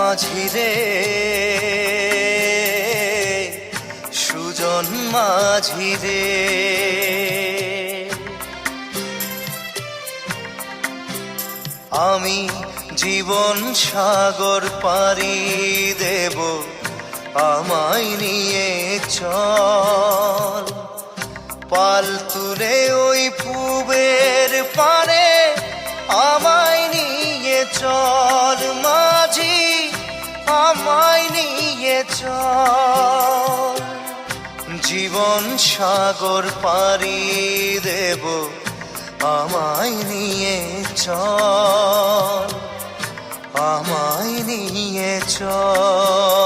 মাঝি রে, সুজন মাঝি রে। আমি জীবন সাগর পাড়ি দেব, আমায় নিয়ে চল। পাল তুলে ওই পুবের পারে আমায় নিয়ে চল মাঝি, আমায় নিয়ে চল। জীবন সাগর পাড়ি দেব, আমায় নিয়ে চল, আমায় নিয়ে চল।